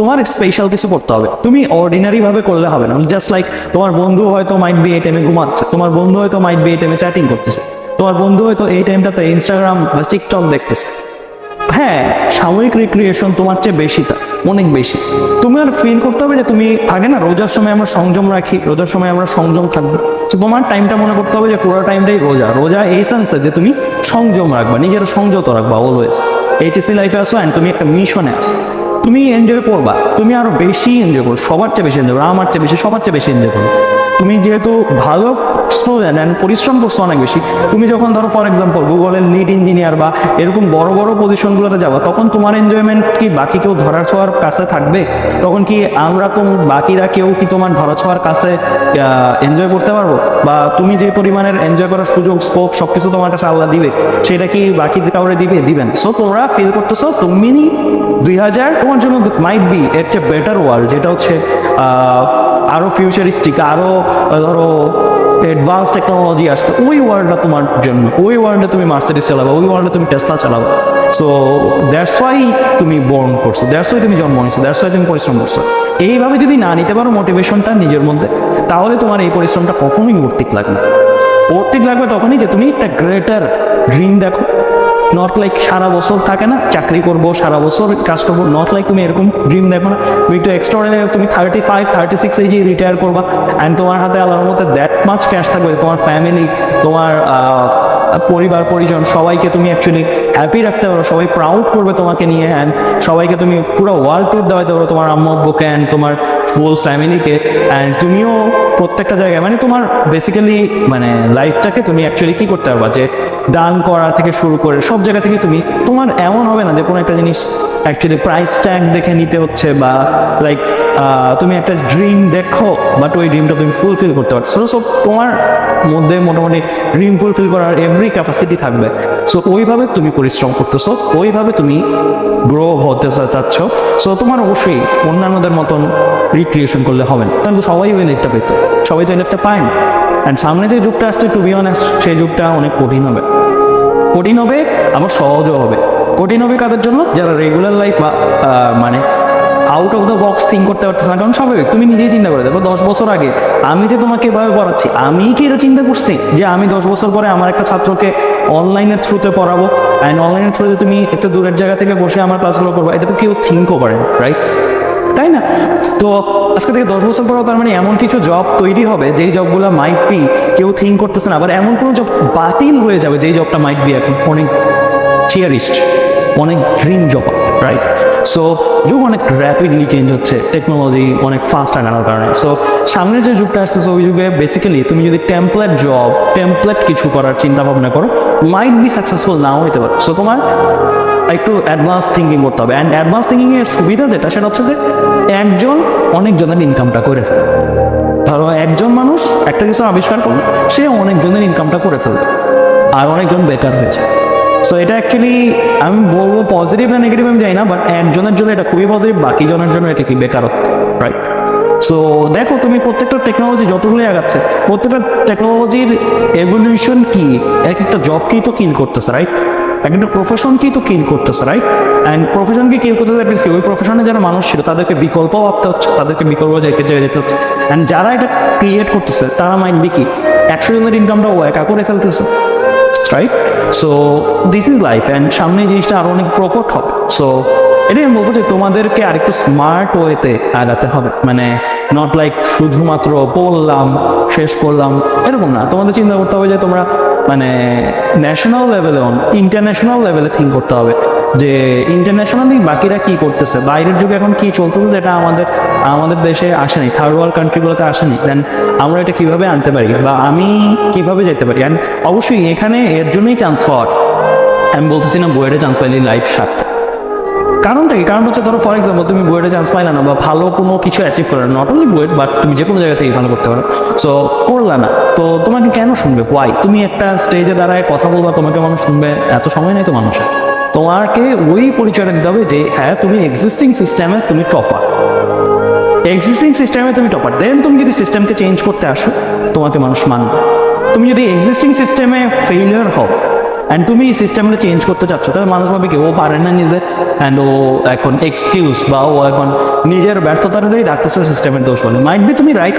তোমার স্পেশাল কিছু করতে হবে, তুমি অর্ডিনারি ভাবে করলে হবে না। জাস্ট লাইক তোমার বন্ধু হয়তো মাইট বি এই টাইমে ঘুমাচ্ছে, তোমার বন্ধু হয়তো মাইট বি এই টাইমে চ্যাটিং করতেছে, তোমার বন্ধু হয়তো এই টাইমটাতে ইনস্টাগ্রাম বা টিকটক দেখতেছে। হ্যাঁ, সাময়িক রিক্রিয়েশন তোমার চেয়ে বেশি, তা অনেক বেশি। তুমি আর ফিল করতে হবে যে তুমি থাকে না রোজার সময় আমরা সংযম রাখি, রোজার সময় আমরা সংযম থাকবো। তো তোমার টাইমটা মনে করতে হবে যে পুরো টাইমটাই রোজা। রোজা এই সেন্সে যে তুমি সংযম রাখবা, নিজের সংযত রাখবা অলওয়েজ। এইচএসসি লাইফে আসো অ্যান্ড তুমি একটা মিশনে আসো, তুমি এনজয় করবা, তুমি আরো বেশি এনজয় করো, সবার চেয়ে বেশি এনজয় করো, আমার চেয়ে বেশি, সবার চেয়ে বেশি এনজয় করো। তুমি যেহেতু ভালো স্টুডেন্ট অ্যান্ড পরিশ্রম করছো অনেক বেশি, তুমি যখন ধরো ফর এক্সাম্পল গুগলের লিড ইঞ্জিনিয়ার বা এরকম বড় বড় পজিশনগুলোতে যাবা, তখন তোমার এনজয়মেন্ট কি বাকি কেউ ধরার ছোঁয়ার কাছে থাকবে? তখন কি আমরা তো বাকিরা কেউ কি তোমার ধরা ছোঁয়ার কাছে এনজয় করতে পারবো? বা তুমি যে পরিমাণের এনজয় করার সুযোগ স্কোপ সবকিছু তোমার কাছে আল্লাহ দিবে, সেটা কি বাকি কাউরে দিবেন? সো তোমরা ফিল করতেছো তুমি 2000 তোমার জন্য মাইট বি একটা বেটার ওয়ার্ল্ড, যেটা হচ্ছে আরো ফিউচারিস্টিক, আরো ধরো অ্যাডভান্স টেকনোলজি আসছে। ওই ওয়ার্ল্ডটা তোমার জন্য, ওই ওয়ার্ল্ডে তুমি মার্সিডিজ চালাবো, ওই ওয়ার্ল্ডে তুমি টেসলা চালাবো। সো দ্যাটস ওয়াই তুমি বর্ন করছো, দ্যাটস ওয়াই তুমি জন্ম নিয়েছো, দ্যাটস ওয়াই তুমি পরিশ্রম করছো। এইভাবে যদি না নিতে পারো মোটিভেশনটা নিজের মধ্যে, তাহলে তোমার এই পরিশ্রমটা কখনোই ভর্তিক লাগবে। ভর্তিক লাগবে তখনই যে তুমি একটা গ্রেটার ড্রিম দেখো। নট লাইক সারা বছর থাকে না চাকরি করবো, সারা বছর কাজ করবো, নট লাইক তুমি এরকম ড্রিম দেখো না। তুমি একটু এক্সট্রাঅর্ডিনারি, তুমি 35, 36 এজে রিটায়ার করবা অ্যান্ড তোমার হাতে আল্লাহর মধ্যে দ্যাট মাচ ক্যাশ থাকবে, তোমার ফ্যামিলি, তোমার পরিবার পরিজন সবাইকে তুমি অ্যাকচুয়ালি হ্যাপি রাখতে পারো, সবাই প্রাউড করবে তোমাকে নিয়ে, অ্যান্ড সবাইকে তুমি পুরো ওয়ার্ল্ড ট্যুর দেওয়াতে পারো, তোমার আম্মু আব্বুকে অ্যান্ড তোমার ফুল ফ্যামিলিকে, অ্যান্ড তুমিও প্রত্যেকটা জায়গায় মানে তোমার বেসিক্যালি মানে লাইফটাকে তুমি অ্যাকচুয়ালি কি করতে পারবা, যে দান করা থেকে শুরু করে সব জায়গা থেকে তুমি, তোমার এমন হবে না যে কোনো একটা জিনিস অ্যাকচুয়ালি প্রাইস ট্যাগ দেখে নিতে হচ্ছে, বা লাইক তুমি একটা ড্রিম দেখো বাট ওই ড্রিমটা তুমি ফুলফিল করতে পারছো। সো তোমার মধ্যে মোটামুটি ড্রিম ফুলফিল করার এভরি ক্যাপাসিটি থাকবে। সো ওইভাবে তুমি পরিশ্রম করতেছো, ওইভাবে তুমি গ্রো হতে চাচ্ছ। সো তোমার অবশ্যই অন্যান্যদের মতন রিক্রিয়েশন করলে হবে না, কারণ সবাই ওই লাইফটা পেত, সবাই তো এই লাইফটা পায় না। অ্যান্ড সামনে যে যুগটা আসছে টু বি অনেস্ট, সেই যুগটা অনেক কঠিন হবে, কঠিন হবে আবার সহজও হবে। কঠিন হবে কাদের জন্য? যারা রেগুলার লাইফ বা মানে out of the box think করতে পারতেছে না। কারণ স্বাভাবিক, তুমি নিজেই চিন্তা করে দেখো 10 বছর আগে আমি যে তোমাকে এভাবে পড়াচ্ছি, আমি কি এটা চিন্তা করছি যে আমি 10 বছর পরে আমার একটা ছাত্রকে অনলাইনের থ্রুতে পড়াবো, অ্যান্ড অনলাইনের থ্রুতে তুমি একটা দূরের জায়গা থেকে বসে আমার ক্লাসগুলো করবো? এটা তো কেউ থিঙ্কও করে, রাইট? তাই না? তো আজকে থেকে 10 বছর পরেও তার মানে এমন কিছু জব তৈরি হবে যেই জবগুলো মাইট বি কেউ থিঙ্ক করতেছে না, আবার এমন কোনো জব বাতিল হয়ে যাবে যেই জবটা মাইট বি এখন অনেক থিয়ারিস্ট, অনেক ড্রিম জব, রাইট? সো যুগ অনেক র্যাপিডলি চেঞ্জ হচ্ছে, টেকনোলজি অনেক ফাস্ট আগানোর কারণে। সো সামনের যে যুগটা আসতেছে ওই যুগে বেসিক্যালি তুমি যদি টেমপ্লেট জব, টেমপ্লেট কিছু করার চিন্তা ভাবনা করো, মাইট বি সাকসেসফুল নাও হতে পারে। সো তোমার একটু অ্যাডভান্স থিঙ্কিং করতে হবে। অ্যান্ড অ্যাডভান্স থিঙ্কিং এর সুবিধা যেটা, সেটা হচ্ছে যে একজন অনেকজনের ইনকামটা করে ফেলে। ধরো একজন মানুষ একটা কিছু আবিষ্কার করলো, সে অনেকজনের ইনকামটা করে ফেলবে, আর অনেকজন বেকার হয়েছে। সো এটা অ্যাকচুয়ালি আমি বলবো পজিটিভ না নেগেটিভ আমি জানি না, বাট একজনের জন্য এটা খুবই পজিটিভ, বাকি জনের জন্য এটা কি বেকারত্ব, রাইট? সো দেখো তুমি প্রত্যেকটা টেকনোলজি যতগুলোই আগাচ্ছে, প্রত্যেকটা টেকনোলজির এভলিউশন কি এক একটা জবকেই তো কিল করতেছে, রাইট? এক একটা প্রফেশনকেই তো কিল করতেছে, রাইট? অ্যান্ড প্রফেশনকে কিল করতে কি ওই প্রফেশনে যারা মানুষ ছিল তাদেরকে বিকল্প ভাবতে হচ্ছে, তাদেরকে বিকল্প জায়গায় যেতে হচ্ছে। অ্যান্ড যারা এটা ক্রিয়েট করতেছে তারা মাইন্ড বি কি 100 জনের ইনকামটা ও একা করে ফেলতেছে, right? So this is life, and সামনে এই জিনিসটা আরো অনেক প্রকট হবে। সো এটাই আমি বলবো যে তোমাদেরকে আরেকটু স্মার্ট ওয়েতে আগাতে হবে, মানে নট লাইক শুধুমাত্র পড়লাম শেষ করলাম এরকম না। তোমাদের চিন্তা করতে হবে যে তোমরা মানে ন্যাশনাল লেভেলে, ইন্টারন্যাশনাল লেভেলে থিঙ্ক করতে হবে যে ইন্টারন্যাশনালি বাকিরা কি করতেছে, বাইরের যুগে এখন কি চলতেছে যেটা আমাদের দেশে আসেনি, থার্ড ওয়ার্ল্ড কান্ট্রিগুলোতে আসেনি, দেন আমরা এটা কিভাবে আনতে পারি বা আমি কিভাবে যেতে পারি। অ্যান্ড অবশ্যই এখানে এর জন্যই চান্স পাওয়ার, আমি বলতেছি না বুয়েটে চান্স পাইলে লাইফ সার্থক। কারণটা কি? কারণ হচ্ছে ধরো ফর এক্সাম্পল তুমি বুয়েটে চান্স পাইলে না বা ভালো কোনো কিছু অ্যাচিভ করে নট অনলি বুয়েট, বাট তুমি যে কোনো জায়গা থেকে ভালো করতে পারো। সো করলা না, তো তোমাকে কেন শুনবে? ওয়াই? তুমি একটা স্টেজে দাঁড়ায় কথা বলবা, তোমাকে মানুষ শুনবে? এত সময় নেই তো মানুষের। তোমাকে ওই পরিচয়টা দিতে হবে যে হ্যাঁ তুমি এক্সিস্টিং সিস্টেমে তুমি টপার, এক্সিস্টিং সিস্টেমে তুমি টপার। দেন তুমি যদি সিস্টেমকে চেঞ্জ করতে আসো তোমাকে মানুষ মানবে। তুমি যদি এক্সিস্টিং সিস্টেমে ফেইলিয়ার হও অ্যান্ড তুমি সিস্টেমকে চেঞ্জ করতে চাচ্ছ, তাহলে মানুষ ভাবে কি ও পারে না নিজে, অ্যান্ড ও এখন এক্সকিউজ বা ও এখন নিজের ব্যর্থতাটাই ডাকতেছে সিস্টেমের দোষ বলে। মাইট বি তুমি রাইট